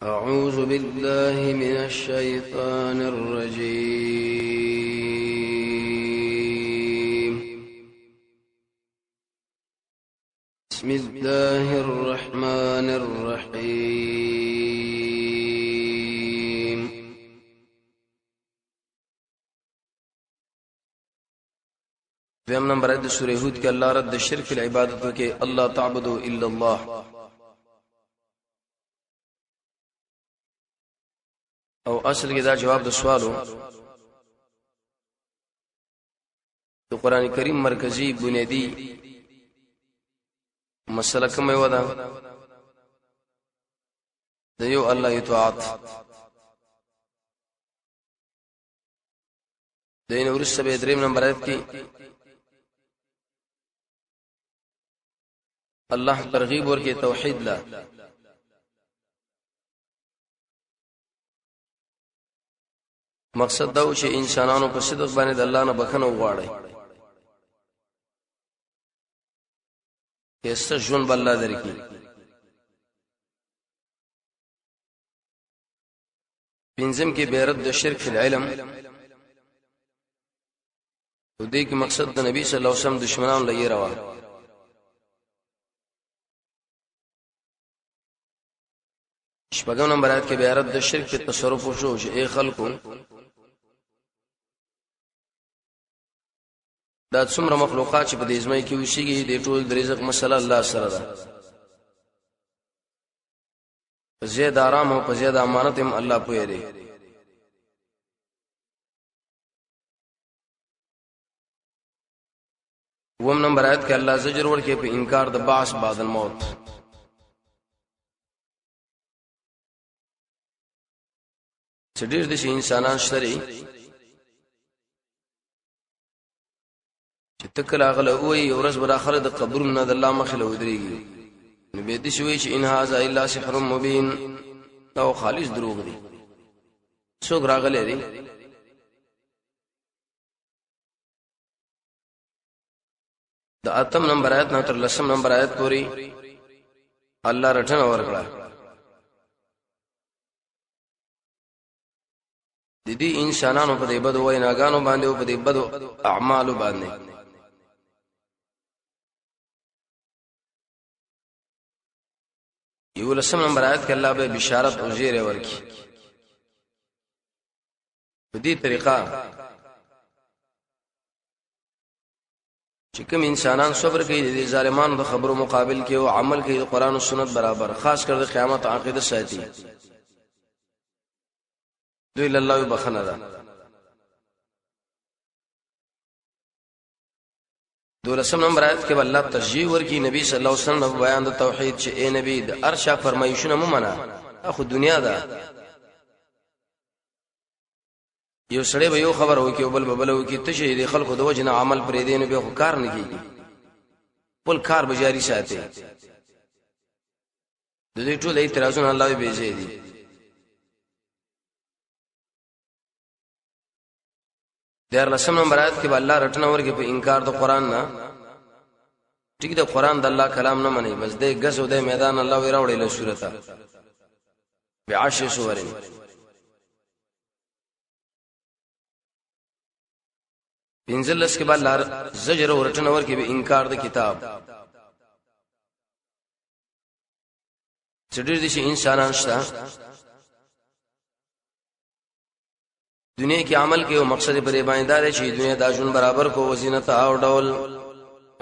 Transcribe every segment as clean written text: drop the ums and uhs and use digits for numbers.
أعوذ بالله من الشيطان الرجيم. بسم الله الرحمن الرحيم. دویم نمبر آیت سورہ ہود کے اللہ رد شرک العبادت کے اللہ تعبدوا الا اللہ. او اصل کې دا جواب د سوالو د قران کریم مرکزی بنیادی مسله کومه ودا د یو الله اطاعت دین ورسره به دریم نمبر آیت کې الله ترغیب ورکړي توحید لا مقصد دا و چې انسانانو په صدق باندې د الله نه بخښنه وغواړي کیسه ژوند بل الله درکې پنځم کې بیرت د شرک فی العلم و دې کې مقصد د نبی صلی الله علیه وسلم دشمنانو لې روا شپږم نمبر آیت کې بیرت د شرک په تصرف شو چې ای خلکو دا څومره مخلوقات چې په دې ځمکه کې وشيږي د ټول د رزق مسله الله سره ده زیاد آرام او په زیاد امانت هم الله پوهه دی وم نمبر آیت کې الله زجر ورکړي په انکار د بعث بعد الموت چې ډېر د انسانان شتري چې تکل اغله وي ورځ بر اخره د قبرونو د الله مخ له ودرېږي نو به دې شوي چې ان هاذا الا سحر مبين او خالص دروغ دي څوک راغلي دي د اتم نمبر آیت نه تر لسم نمبر آیت پوری الله رټنه ورکړه د دې انسانانو په دې بدو ویناګانو باندې او په دې بدو اعمالو باندې یو لسم نمبر آیت کې الله به بشارت او زیره ورکړي په دې طریقه چې کوم انسانان صبر کوي د ظالمانو د خبرو مقابل کې او عمل کوي د قران او سنت برابر خاص کر د قیامت عقیده ساتي دوی الله بخنه ده دولسم نمبر آیت کې الله ترجیح ورکړي نبی صلی الله علیه وسلم بیان د توحید چې اے نبی د ارشا فرمایشونه مو منه اخو دنیا ده یو سړی به یو خبر وکي او بل وکي ته چې د خلکو د وجنه عمل پرې دین به کار نه کیږي بل کار به جاری ساتي د دې ټول اعتراضونه الله به بيځي دي دیر لسم نمبر آیت کې الله رټنه ورګي په انکار د قران نه ټیک د قران د الله کلام نه مني بس دې غزو د میدان الله وی راوړې له سورته بعشر سورین پنځلس کې الله زجر ورټنه ورګي په انکار د کتاب چې ډېر دي چې انسانان شته دنیا کې عمل کې او مقصد پرې باندې دا چې دنیا د ژوند برابر کو وزینت او ډول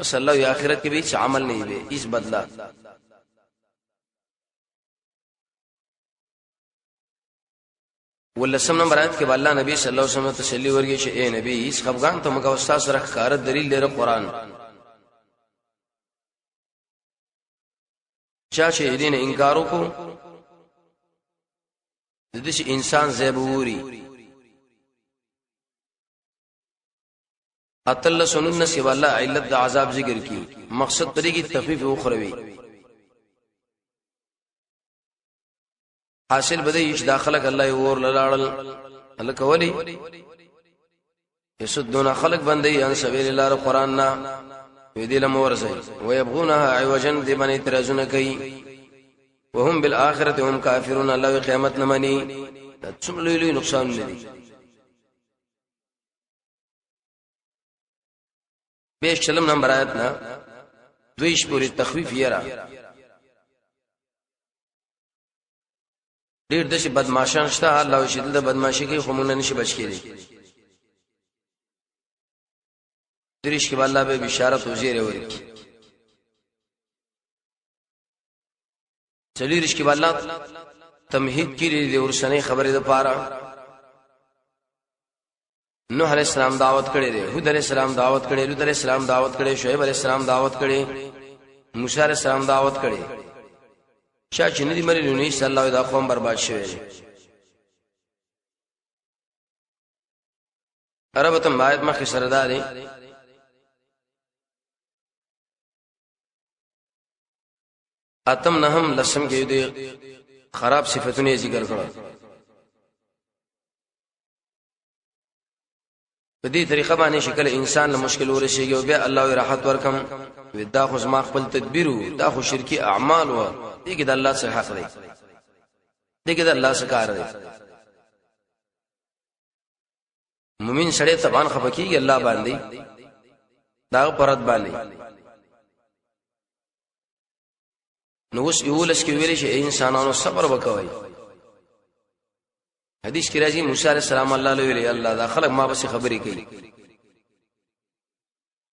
صلی الله آخرت کې به هیڅ عمل نه وي هیڅ بدلا ولسم نمبر آیت کې الله نبی صلی الله علیه وسلم تسلی ورګي چې اے نبی هیڅ خفغان ته مګه استاد سره ښکار دلیل لري قران چا چې دین انکار وکړو د دې انسان زبوري اتل سنن سی والا علت د عذاب ذکر کی مقصد پرې کی تخفیف اخروی حاصل بده یش داخله الله اور لاړل الک ولی یسدون خلق بندي ان سبیل الله قران نا وی دې لمورځي ويبغونها عوجا دې باندې اعتراضونه کوي وهم بالآخرة هم کافرون الله قیامت نه مني څومره لوی نقصان لري. 20 نمبر آیت نا 2 پوری تخفیف یرا ډیر د شي بدمعشان شته الله شدل د بدمعشي کې خمونه نشي بچ کېږي. درش کې الله به بشارت وزیر ورکی چلیرش کې الله تمهید کړي د ورسنۍ خبره د پاره. نوح علیہ السلام دعوت کړي دي، هود علیہ السلام دعوت کړي، لوط علیہ السلام دعوت کړي، شعیب علیہ السلام دعوت کړي، موسی علیہ السلام دعوت کړي. شاه چې ندي مری نو صلی الله علیه قوم برباد شوی. عربتم آیت مخ سرداري اتم نهم لسم کې دي خراب صفاتونه ذکر کړل. په دې طریقه باندې شکل انسان له مشکل ورشيږي او بیا الله راحت ورکم ودا خو زما خپل تدبیر دا خو شرکی اعمال و دې کې د الله څخه حق دی، دې کې د الله څخه کار دی. مومن سره تبان خفقي الله باندې دا پرد باندې نو اوس یولس کې ویل شي انسانانو صبر وکوي. حدیث کې راځي موسی عليه السلام الله له ویلي الله دا خلک ما پسې خبرې کوي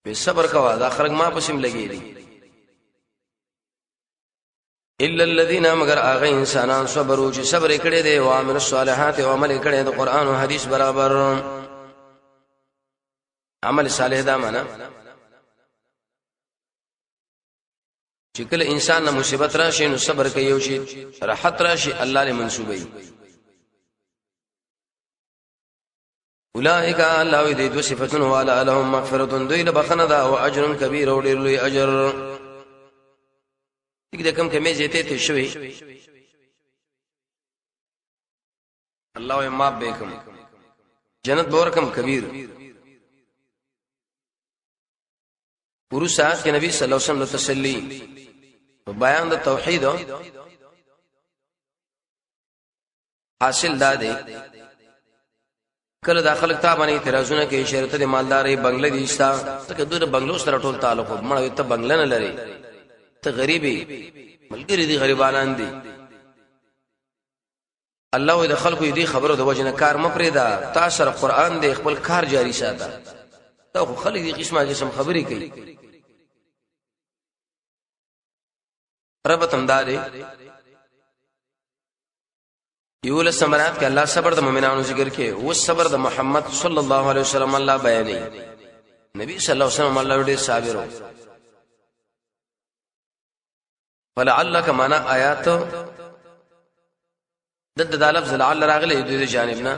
به صبر کوا دا خلک ما پسې لګېږي. الا الذين مگر هغه انسانان صبروا چې صبر کړي دي او عمل الصالحات او عمل کړي د قران او حدیث برابر. عمل صالح دا معنا چې کله انسان نه مصیبت راشي نو صبر کوي او شي راحت راشي الله له منسوبي. اولئک الله دې دو صفاتون والا لهم مغفرة دوی له بخنه دا او اجر کبیر او ډیر لوی اجر. دې کوم کمه زیته ته شوي الله یې معاف وکم جنت بورکم کبیر. ورو سات کې نبی صلی الله علیه وسلم تسلی بیان د توحید حاصل دادې کله داخله ته باندې اعتراضونه کوي شرط د مالداري بنگله دي ستا ته دوی بنگلو سره ټول تعلق مړ ته بنگله نه لري ته غریبي ملګری دي غریبانان دي. الله دې خلکو دې خبرو د وجنه کار مپریدا تاسو سره قران دې خپل کار جاری ساته ته خو خلک دې قسمه خبرې کوي. رب تمداري یول سمرات کې الله صبر د مؤمنانو ذکر کې او صبر د محمد صلی الله علیه وسلم الله بیانې. نبی صلی الله علیه وسلم الله دې صابر فلعلک معنا آیات د لفظ لعل راغلی د جانبنا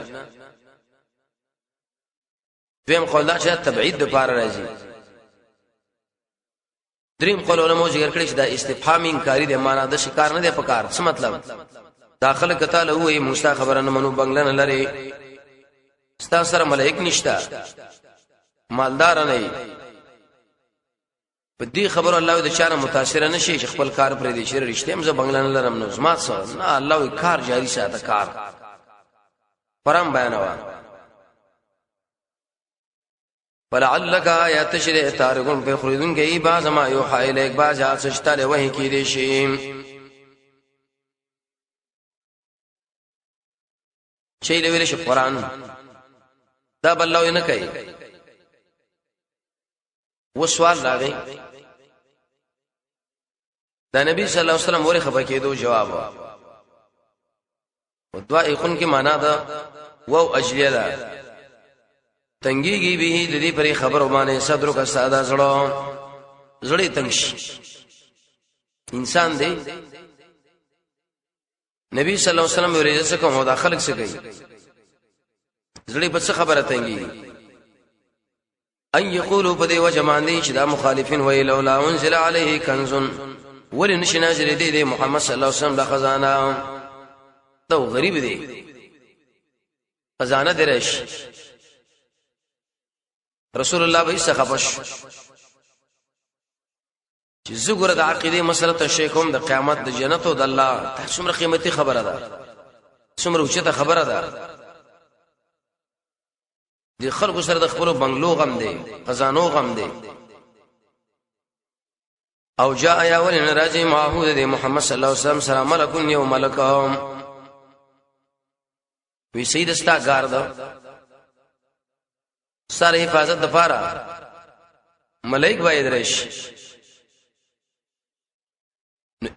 دیم قول دا چې تبعید د پار راځي. دریم قول علماء ذکر کړی چې دا استفهام انکاری دی معنا د شکار نه دی پکار. څه مطلب داخله کته له وې موسی خبره نه منو بنگله نه لري ستا سره ملائک نشتا مالدار نه په دې خبره الله د چانه متاثر نه شي چې خپل کار پرې دي چې رښتیا مزه بنگله نه لرم نو زما څه نه الله کار جاری ساته کار پرم بیانوا. فلعلک آیات شری تارغون په خریدون کې بعض ما یوحى الیک بعض څه له وحی کې دي شي شی له ویل شي قران دا بللو نه کوي. و سوال راغی دا نبی صلی الله علیه وسلم ورې خبر کېدو جواب او دعا خون کې معنا دا و اجلیه ده تنګيږي به د دې پرې خبرو باندې صدر کا ساده زړه تنګ شي انسان دی. نبی صلی الله علیه وسلم ورې څه کوم دا خلق څه کوي زړه په څه خبره تنګي ان یقولوا بده وجماندی چې دا مخالفین وی لولا انزل علیه کنز ولن نشناجر دی محمد صلی الله علیه وسلم د خزانه تو غریب دی خزانه درش رسول الله به څه خپش چې زګره د عقیده مسله ته کوم د قیامت د جنت او د الله څومره قیمتي خبره ده څومره اوچته خبره ده د خلکو سره د خپل بنگلو غم دی خزانو غم دی او جاء یا ولن راجی معهود دی محمد صلی الله علیه وسلم سره ملکون یو ملکهم وی سید استا ګارد سره حفاظت د پاره ملائک باید راشي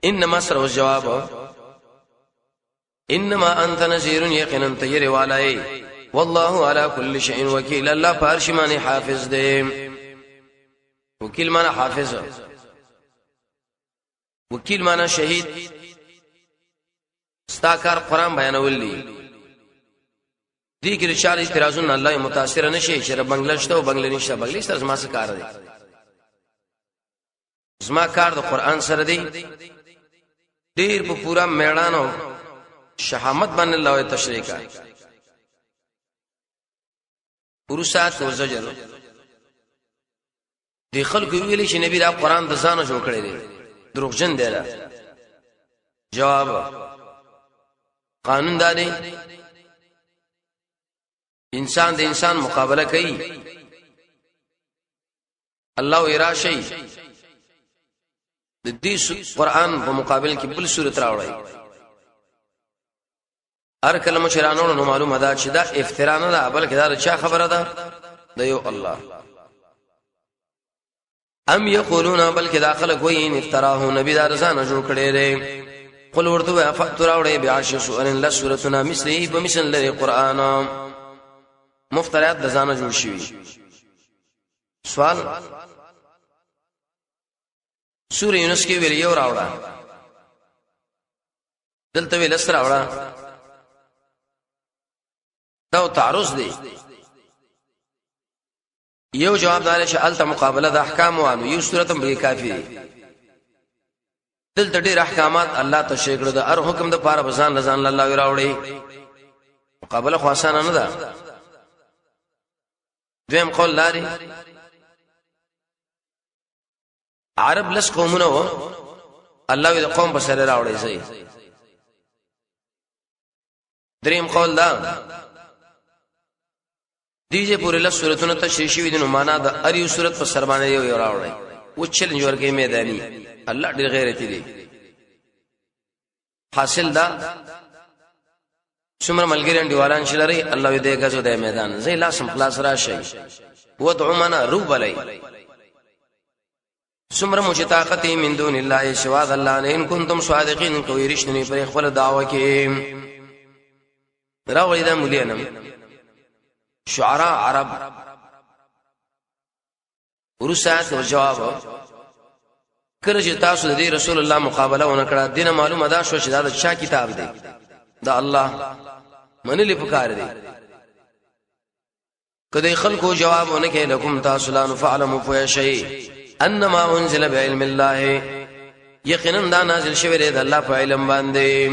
انما سر الجواب انما انت نذير يقينا تير والای والله على كل شيء وكيل الله پارشمانه حافظ دی وکیل معنا حافظ وکیل معنا شهید استاکار قرآن بیانول دي کې رشاد اعتراضون الله متاثر نشي چې بنگلشته او بنگل نشه بنگلیش تر ما څه کار دی زما کار د قرآن سره دی ډیر په پورا میړانو شهامت باندې الله تشریح کوي ورسات او زجر دی خلکو ویلي چې نبی دا قرآن د ځانو جوړ کړی دی دروغجن دی جواب قانون دا دی انسان د انسان مقابله کوي الله اراشي د دې قرآن په مقابل کې بل صورت راوړي هر کلمه شرانو نو معلومه ده چې دا افترا نه ده بلکې دا چا خبره ده د یو الله ام یقولون بلکې داخله کوي ان افتراه نبی دا رضانه جوړ کړي لري قل ورته فتراوړي بعشر سورن لا سورتنا مثله بمثل لري قران مفترات د ځانه جوړ شي سوال سورې یونس کې ویل یو راوړه دلته ویل سره راوړه دا تعرض دی یو جواب دار چې الته مقابله د احکام وانه یو صورت هم به کافی دی دلته ډېر احکامات الله تشریح کړو د هر حکم د پاره بزان رضان الله راوړي مقابله خو آسان نه ده دویم قول لري عرب لس قومونه وو الله دې قوم په سره راوړي زي دریم قول دا دیجه پورې له سورتونو تشریح شوی دي نو معنا د اریو سورت په سر باندې یو راوړی و چیلنج ورکې میدانی الله ډېر غیرتی دی حاصل دا څومره ملګری انډیوالان شلري الله دې غزو د میدان زي لاسم خلاص راشي ودعو منا روبلای څومره مو چې طاقت من دون الله سوا الله نه ان کنتم صادقین کوي رښتینی پر خپل دعوه کې راوړی دا مليانم شعراء عرب ورسات او جواب کله چې تاسو د رسول الله مقابله ونکړه دینه معلومه ده شو چې دا چا کتاب دی دا الله منلی پکار دی کله خلکو جواب ونکړي لكم تاسو لا فعلم فشيء انما انزل بعلم الله یقینا دا نازل شوی دی د الله په علم باندې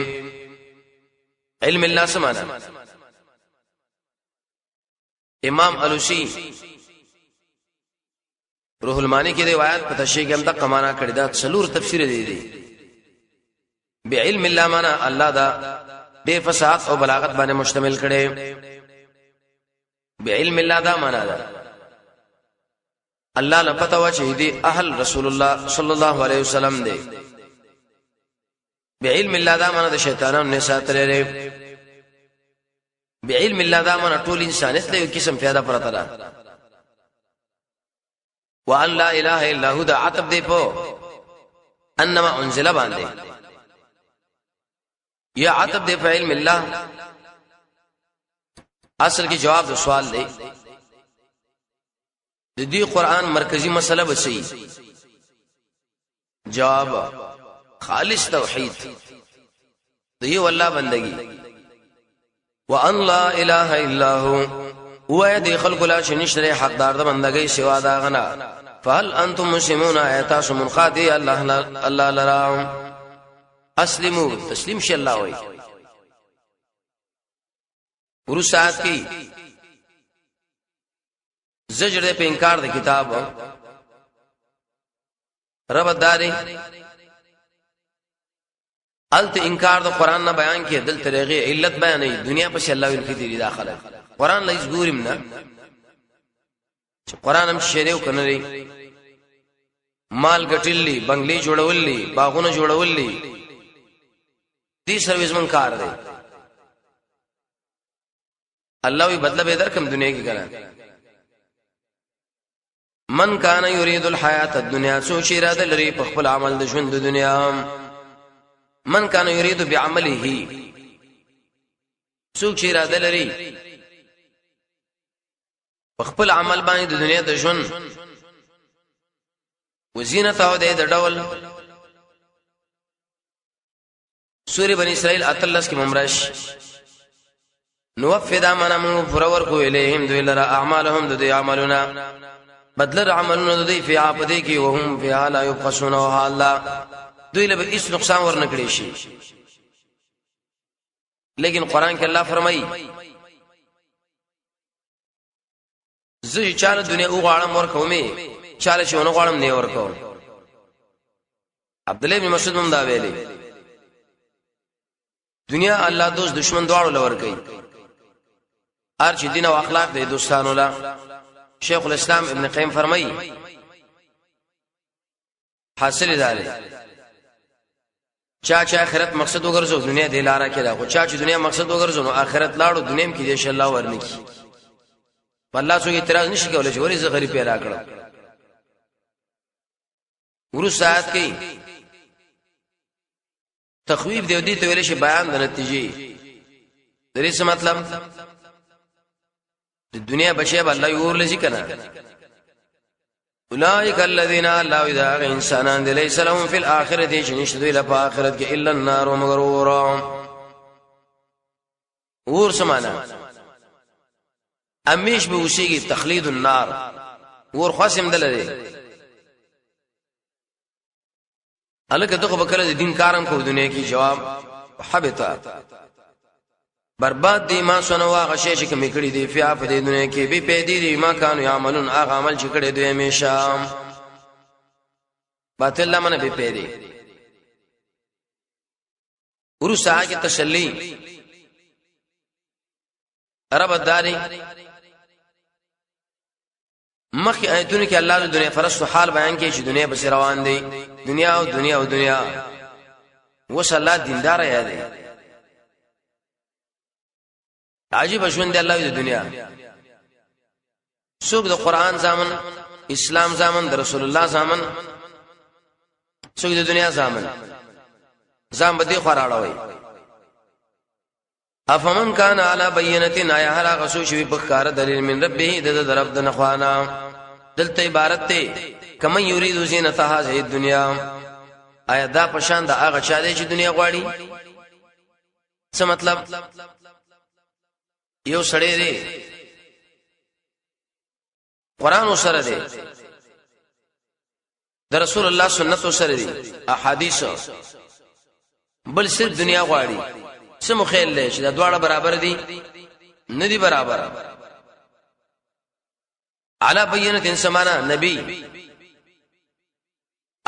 علم الله سمانا امام علوسی روح المانی کی روایت په تشریح کې هم د قمانا کړی دا څلور تفسیر دی بعلم الله معنا الله دا ډېر فصاحت او بلاغت باندې مشتمل کړي بعلم الله دا معنا ده الله لپاره وا چې دی اهل رسول الله صلی الله علیه وسلم دی بعلم الله دا معنا د شیطانانو نه ساتره بعلم الله دا معنا ټول انسانیت له یو قسم پیدا پرته ده وان لا اله الا هو دا عتب دی په انما انزل باندې یا عتب دی په علم الله اصل کې جواب د سوال دی د دې قران مرکزی مسله بسې جواب خالص توحید دی والله بندگی وان لا اله الا هو و دې خلق لا شنشره حقدار د بندګۍ سوا دا غنا فهل انتم مسلمون ایتاس منقادی الله لرا اسلموا تسلیم شي الله وای ورسات کی زجر په انکار د کتاب رب داري الت انکار د قران نه بیان کې دل طریقې علت بیانې دنیا په الله وین کې دي داخله قران لایس ګورم نه چې قران هم شریو کنه لري مال ګټلې بنگلې جوړولې باغونه جوړولې دې سرویس من کار دی الله وی بدله به درکم دنیا کې کنه من کان یرید الحیات الدنیا سوچ اراده لري په خپل عمل د ژوند د دنیا من کان یرید بعمله سوچ اراده لري په خپل عمل باندې د دنیا د ژوند وزینت او د ډول سورې بنی اسرائیل اتلس کې ممرش نوفدا منم فرور کو الیهم ذلر اعمالهم ذی عملنا بدل عملنا ذی فی عبدی کی وهم فی لا یبخسون الله دوی له هیڅ نقصان ورنکړي شي لیکن قران کې الله فرمایي زه چاله دنیا وغواړم ورکومې چاله چې ونه غواړم نه ورکوم عبد الله بن مسعود هم دا ویلي دنیا الله دوست دشمن دواړو لور کوي هر چې دین او اخلاق د دوستانو لا شیخ الاسلام ابن قیم فرمایي حاصل دار چا آخرت مقصد وګرځو دنیا د لاره کې دا خو چا چې دنیا مقصد وګرځو نو آخرت لاړو دنیا کې دې الله ورنکي الله څو اعتراض نشي کولای چې ورې زه غریب پیدا کړم ورو ساعت کې تخویف دی دې ته ویل شي بیان د نتیجې درې څه مطلب د دنیا بچي به الله یور لږی کنه اولئک الذین لا اذا انسانان ليس لهم في الاخره شنشد الى اخرت کې الا النار ومغرور ور سمانا امیش به وشيږي تخلید النار ور خاصم دلته الکه دغه بکره د دین کارم کو دنیا کی جواب حبتا برباد دی ما سنوا غشې چې کمی کړي دی فیا په دې دنیا کې به پیدې دی ما کانو یعملون هغه عمل چې کړي دوی همیشه باطل لمنه به پیدې ورسا کې تسلی رب داري مخی آیتونه کې الله د دنیا فرستو حال بیان کوي چې دنیا بس روان دی دنیا او دنیا او دنیا وس الله دیندار یاد عجیب ژوند دی الله د دنیا څوک د قران زامن اسلام زامن د رسول الله زامن څوک د دنیا زامن زام بدی خراړوي افمن کان علی بینه آیا هر غسو شوی په کار دلیل من ربه د رب د نخوانا دلته عبارت ته کمن یرید زینت هذه الدنیا آیا دا پشان د هغه چا دی چې دنیا غواړي څه مطلب یو سړی دی قران سره دی د رسول الله سنت سره دی احادیث بل صرف دنیا غواړي سمو خیل له چې دا دواړه برابر دي نه دي برابر علی بینه سمانا نبی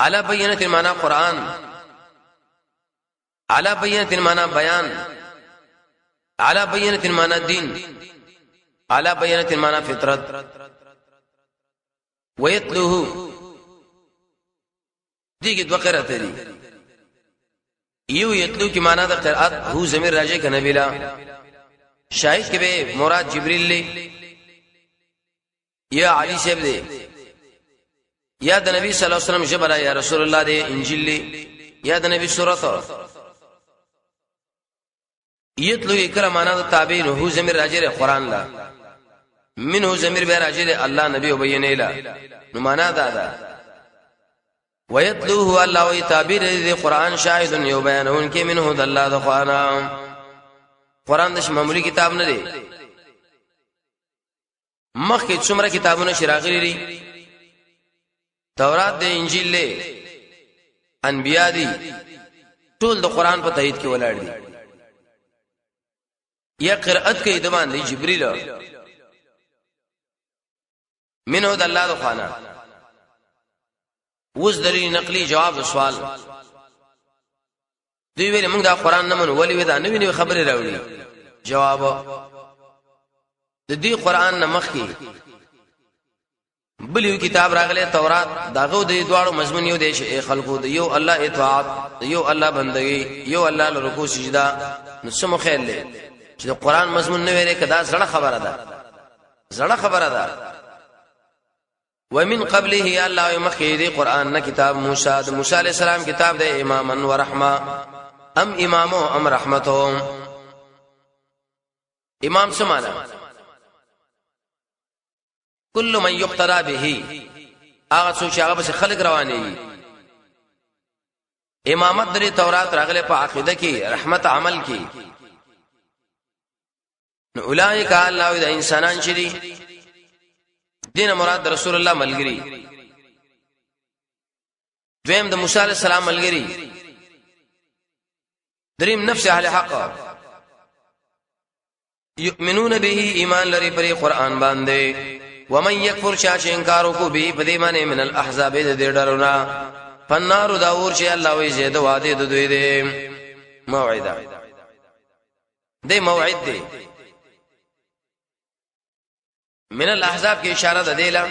علی بینه معنا قران علی بینه معنا بیان علی بینه معنا دین علی بینه معنا فطرت ويتلوه دغه دوه قرات دي یو یتلو کی معنا د قرات هو زمیر راځي کنه بلا شاهد کې به مراد جبريل له یا علی صاحب دی یا د نبی صلی الله علیه وسلم جبر یا رسول الله دی انجیل له یا د نبی سورۃ یتلو کړه معنا د تابعین هو زمیر راځي قرآن لا منه زمیر به راځي الله نبی وبینه لا نو معنا دا ويتلوه الله وتعبير دې قران شاهد یو بیانون کې منه د الله د خوانا قران د معمولی کتاب نه دی مخکې څومره کتابونه شراغلي دي تورات د انجیل له انبیاء دي ټول د قران په تایید کې ولاړ دي یا قرأت کې د باندې جبريل منه د الله د خوانا اوس دلیل نقلی جواب سوال دوی ویل موږ دا قران نه منو ولې ودا نه ویني خبره راوړي جواب د دې قران نه مخکي بل یو کتاب راغله تورات داغه د دوړو مضمون یو دی خلقو د یو الله اطاعت یو الله بندگی یو الله له رکوع سجدا نو سمو خیر له چې قران مضمون نه ویری کدا زړه خبره ده ومن قبله الله مخيدي قران نه کتاب موسی علیہ السلام کتاب د اماما و رحمه امامو ام رحمتهم امام سمانا كل من يقتدى به هغه څوک چې هغه به خلق رواني امامت درې تورات راغله په عقیده کې رحمت عمل کې نو اولئک الله د انسانان چې دي دین مراد رسول الله ملګری دویم د موسی علیہ السلام ملګری دریم نفس اهل حق یؤمنون به ایمان لري پر قران باندې ومن يكفر شاش انکارو کو به بدی باندې من الاحزاب د دې ډارونه فنار داور چې الله وی زید وعده د دوی دې موعده دې موعد دې من الاحزاب کې اشاره ده دیلا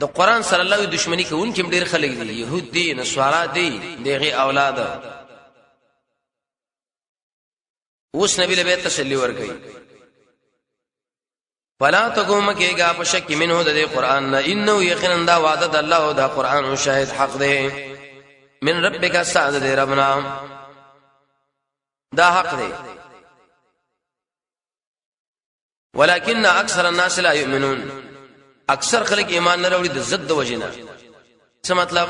د قران سره الله دښمنی کوونکې ډېر خلک دي يهود دي نصارا دي دغه اولاد اوس نبی له تسلی ورکړي فلا تقوم کېګه په شک منه د قران نه انه یقینا دا وعده د الله او دا قران او شاهد حق ده من ربک سعد ده ربنا دا حق ده ولكن اکثر الناس لا يؤمنون اکثر خلک ایمان نه وروړي د زد د وجنه څه مطلب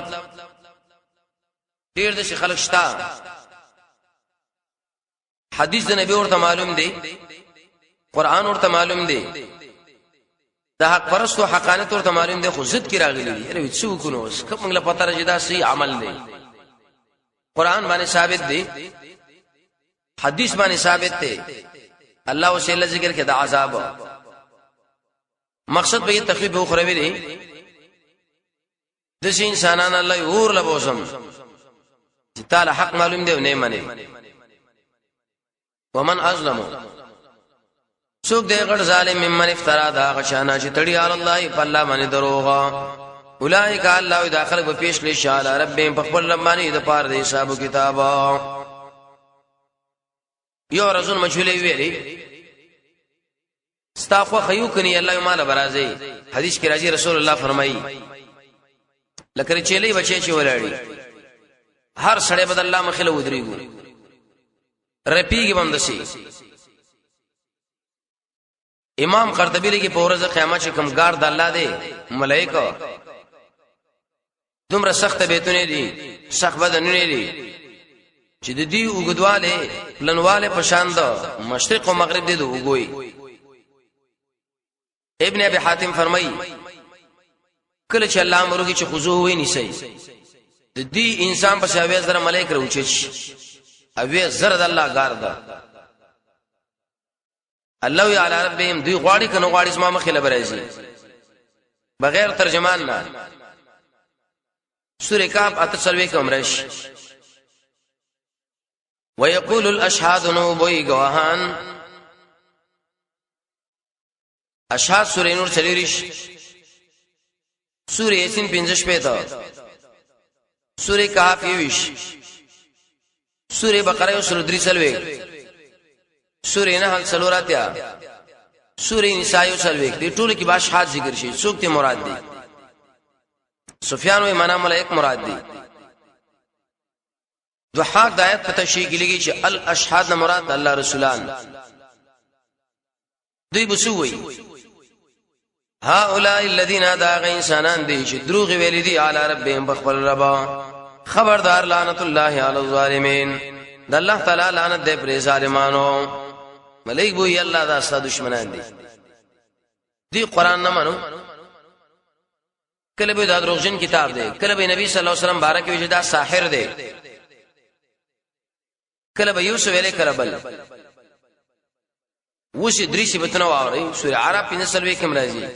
ډیر د خلک شتا حدیث د نبی ورته معلوم دی قران ورته معلوم دی د حق پرستو حقانیت ورته معلوم دی خو زد کی راغلی دی یره څه وکونو کوم له پته راځي دا صحیح عمل دی قران باندې ثابت دی حدیث باندې ثابت دی الله وسیله ذکر کې د عذاب مقصد به تخفیف اخروی دی د شي انسانان الله اور لبوسم چې تعالی حق معلوم دی نه مني ومن ازلم څوک دی غړ ظالم ممن افترا دا غشانا چې تړي علی الله فالله باندې دروغه اولئک الله داخل په پیش لې شاله رب په خپل ربانی د پاره د حساب کتاب یو رسول مجهول ویلي استغفر خيو کني الله مال برازي حدیث کې راځي رسول الله فرمایي لکه چيلي بچي چې ولاړي هر سړی بدل الله مخله ودرېګو رپیږي بندسي امام قرطبی لګي په ورځ قیامت چې کوم ګار د الله دی ملائکه دومره سخت بیتونه دي سخت بدنونه دي چې د دې وګدواله پلنواله پشاند مشرق او مغرب دي وګوي ابن ابي حاتم فرمایي کله چې الله امر کوي چې خضوع وي نشي د دې انسان په شاوې سره ملائکه راوچي اوی زرد الله ګاردا الله یعلی ربهم دوی غواړي کنه غواړي اسما مخله برایي بغیر ترجمان نه سوره کاف اتسلوي کومرش ويقول الاشهاد نو بوي گواهان اشهاد سوره نور چلیریش سوره یاسین 15 پېتا سوره کاف یوش سوره بقره او سوره درې سوره نحل سلوراتیا سوره نساء او سلويک دي ټول کې باش حاد ذکر شي څوک ته مراد دي سفیان و امام ملائک مراد دي دوحاق د آیت په تشریح کې لګي چې الاشهاد مراد الله رسولان دوی بسوي هؤلاء الذين داغ انسانان دي چې دروغ ویل دي علی ربهم بخبر ربا خبردار لعنت الله علی الظالمین د الله تعالی لعنت دې پر ظالمانو ملائک بو الله دا ست دشمنان دي دی قران نه منو کله به دا دروغجن کتاب دی کله به نبی صلی الله علیه وسلم بارک وی دا ساحر دی کله به یوسف علیه کربل وش درې صفاتونه واوري سورہ عرب 15 کې مرাজি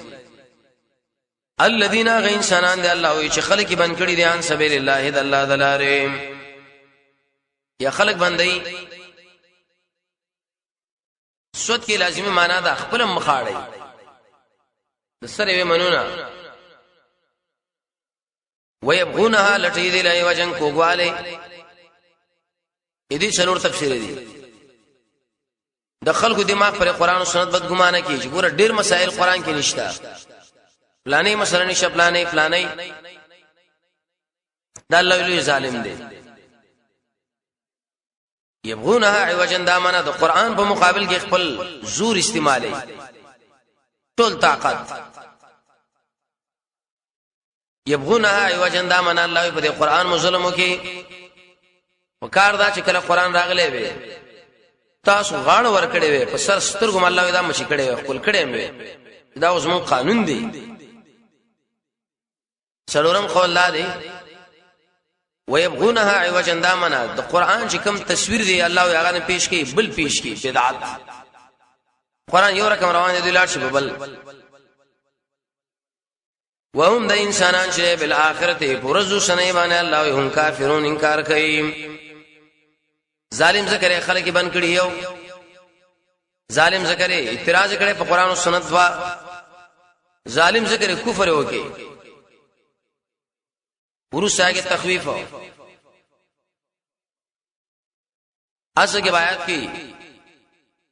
الذين غینسانان دی الله وی چې خلق بن کړي دي ان سبیل الله د الله دلاره یا خلق بندي سود کې لازمي معنا ده خپل مخاړي د سره وی منونه ويبغونها لټي دی لای وجن کوغواله دې څلور تفسیر دي د خلکو دماغ پر قران او سنت بدګمانه کیږي ګوره ډیر مسائل قران کې نشته پلانې مثلا نشه پلانې دا الله ویلي ظالم دی يبغونها عوجا دامنه د قران په مقابل کې خپل زور استعمالي ټول طاقت يبغونها عوجا دامنه الله په قران مظلمو کې وکړ دا چې کله قران راغلی وي تاسو غاړه ور کړې وي په سر سترګم الله دا مشي کړې خپل کړې وي دا اوس مو قانون دی څلورم قول لا دی ويبغونها عوجا دامنه د قران چې کوم تصویر دی الله یې هغه پیش کړي بل پیش کړي بدعت قران یو رقم روان دی لاړ شي بل وهم د انسانان چې بالآخرته پرزو سنې باندې الله هم کافرون انکار کوي ظالم ذکر خلک بن کړي یو ظالم ذکر اعتراض کړي په قران او سنت وا ظالم ذکر کفر وکي ورسا کې تخویف اصل کې آیات کې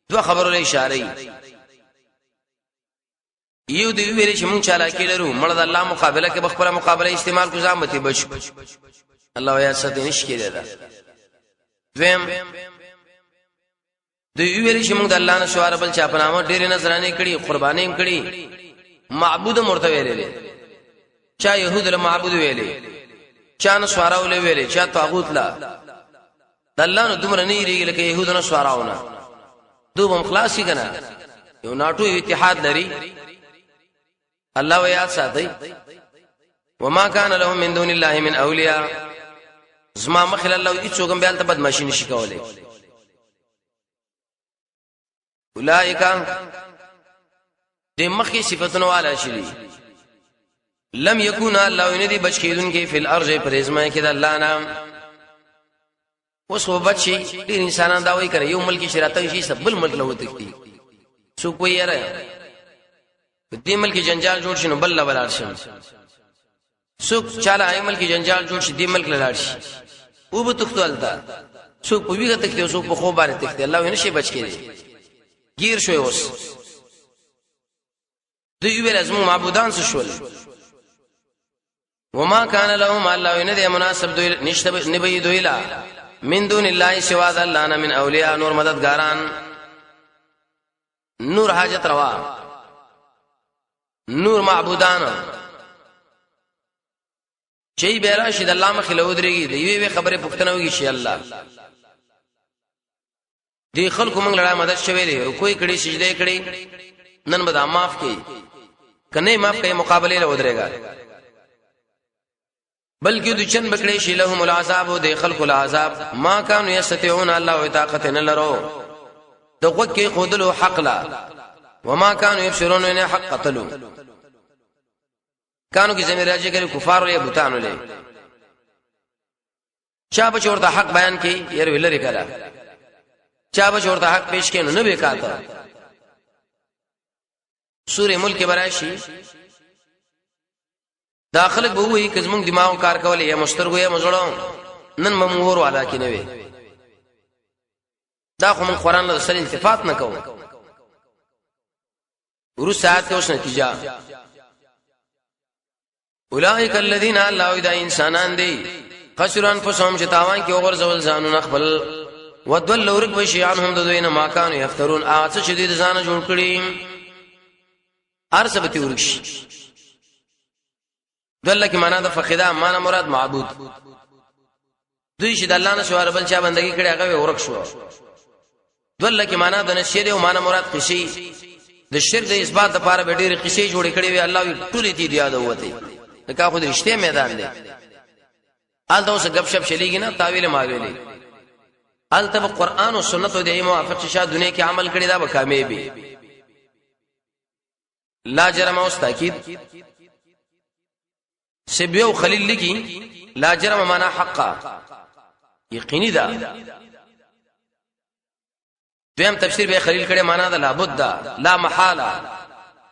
دو خبرو له اشاره یو دی ویل چې مونږ چاله کې لرو مړ د الله مقابله کې بخبره مقابله استعمال کو ځامتي بچ الله یا ست نش کې ده ویم دی ویل چې مونږ د الله نه شوار بل چا په نامه ډېر نظرانه کړي قرباني کړي معبود مرتوی لري چا يهود له معبود ویلي چا نه سواراو له ویلي چا طاغوت لا د الله نو دومره نه ریږي لکه يهود نه سواراونه دوه مخلاصي کنه یو ناټو اتحاد لري الله ويا ساتي وما كان لهم من دون الله من اولياء زما مخل الله هیڅ څوک به البته بدمعشي نشي کولای اولئک د مخي صفاتونه والا شي لم يكن الله يندي بچیدون کې فل ارض پرزما کې د الله نام اوس وبچي ډیر انسانان دا وایي کوي یو ملک شراته شي سبل ملک له وته کی څوک وایي را دې ملک جنجال جوړ شنو بل ولار شي څوک چاله ای ملک جنجال جوړ شي دې ملک لار شي او به تختل دا څوک په ویګه تکته څوک په خو باندې تکته الله یې نشي بچ کړي گیر شوی اوس دوی ویل ازمو معبودان څه شول وما كان لهم الله ينذ مناسب دوی نشته نبي دوی لا من دون الله سوا الله انا من اولیاء نور مددګاران نور حاجت روا نور معبودان چي بیره شي د الله مخ له ودرېږي دی وی خبره پښتنه وږي شي الله دی خلکو موږ لړا مدد شوي دي کوئی کړي سجده کړي نن بد معاف کړي کنه معاف کړي مقابله له ودرېګا بلکې د چن بکړې شي لهم العذاب د خلق العذاب ما كانوا يستطيعون الله طاقت نه لرو دغه کې خودلو حق لا وما كانوا يبصرون ان حق قتلوا كانوا کی زمير راځي کوي کفار له بوتانو له چا به ورته حق بیان کوي ير ویلري کړه چا به ورته حق پیش کړي نو به کاته سوره ملک براشي داخله به وي کزمون دماغ کار کول یا مسترګو یا مزړو نن ممور والا کې نه وي دا خو من قران له سره التفات نه کوو ورو ساعت کې اوس نتیجه اولئک الذین الله اذا انسانان دی خسران فسهم شتاوان کې اور زول ځانون خپل ودل ورک بشي عنهم دوینه ما کانوا یفترون اڅ شدید ځان جوړ کړي ارسبتی ورکش دله کې معنا د فقدا معنا مراد معبود دوی چې د الله نه شوار بل چا بندگی کړي هغه ورک شو دله کې معنا د نشید او معنا مراد قشي د شرک د اثبات لپاره به ډېر قشي جوړ کړي وي الله ټولې دې یاد وته دا خو د رښتیا میدان دی الته اوس غب شپ شلیږي نه تعویل ماویلې الته قرآن او سنت د موافق شه دنیا کې عمل کړي دا به کامیابی لا جرم اوس تاکید سبيو خليل لکی لا جرم معنا حقا یقینی دا دویم تفسیر به خلیل کړه معنا دا لابد دا لا محاله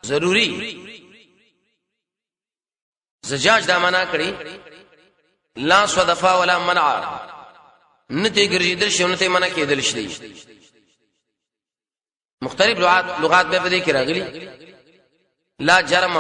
ضروری زجاج دا معنا کړي لا صدفا ولا منع نته ګرځیدل شي نته معنا کېدل شي مختلف لغات به په دې کې راغلي لا جرم